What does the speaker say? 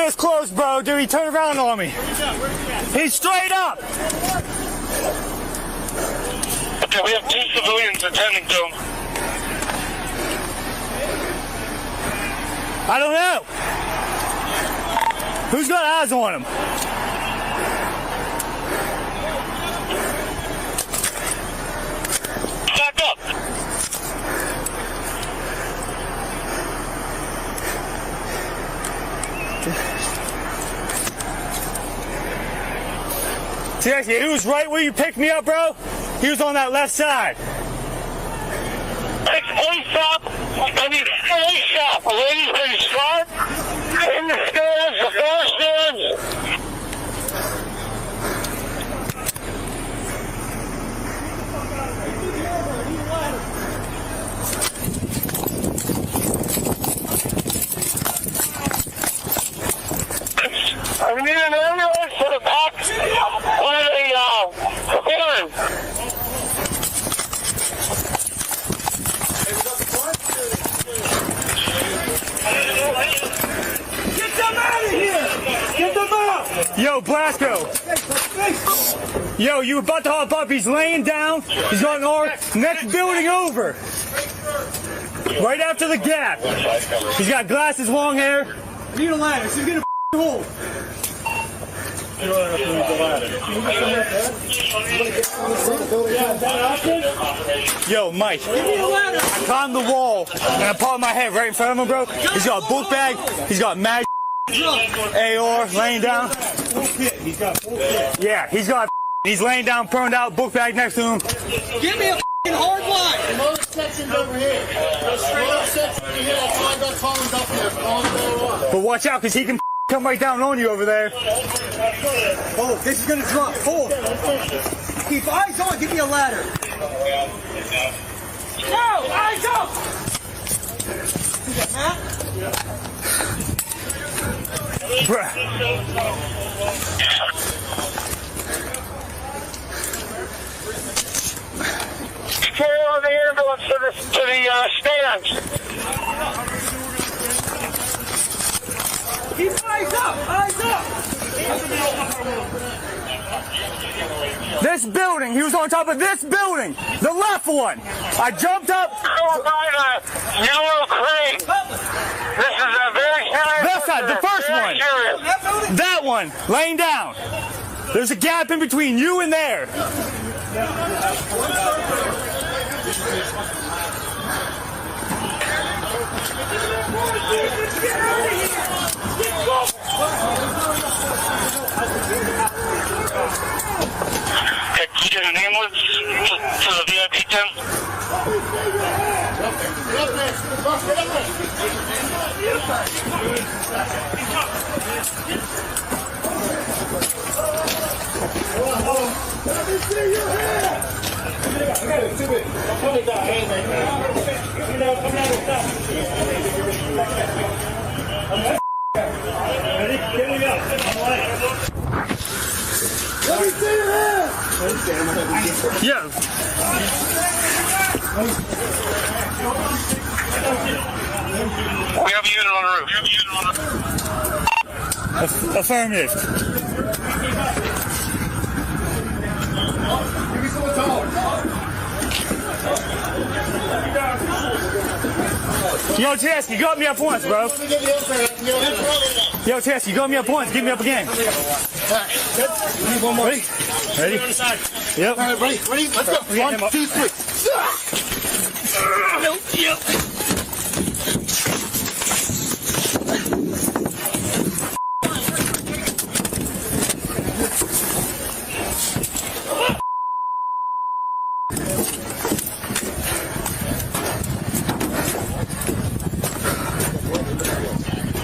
this close, bro. Dude, he turned around on me. He's straight up. Okay, we have 2 civilians attending to him. I don't know. Who's got eyes on him? Back up. Seriously, he was right where you picked me up, bro. He was on that left side. Police stop. I need police stop. A lady's been shot in the stairs, the 4 stairs. I need an ambulance to the back of the clearing. Get them out of here! Get them out! Yo, Blasco. Yo, you about to hop up. He's laying down. He's on our next building over. Right after the gap. He's got glasses, long hair. I need a ladder. She's gonna hole. Yo, Mike. I climbed the wall and I popped my head right in front of him, bro. He's got a book bag. He's got mag, AR, laying down. Yeah, he's laying down, prone out, book bag next to him. Give me a hard line. Most sections over here. Those straight up sections over here. That's why I got columns up here. All the way on. But watch out, because he can come right down on you over there. Oh, this is gonna drop. Hold. Keep eyes on. Give me a ladder. No, eyes up. See that, Matt? Bruh. Follow the ambulance to the stands. Keep eyes up. Eyes up. This building, he was on top of this building, the left one. I jumped up. Go by the yellow crane. This is a very serious. That side, the first one. That one, laying down. There's a gap in between you and there. Can you get an ambulance to the VIP tent? Let me see your hand. Let me see your hand. Yeah. We have a unit on the roof. Affirmative. Give me some taller. Yo, Tess, you got me up once, bro. Yo, Tess, you got me up once. Get me up again. One more. Ready? Ready? Yep. All right, ready? Ready? Let's go. 1, 2, 3. Yep.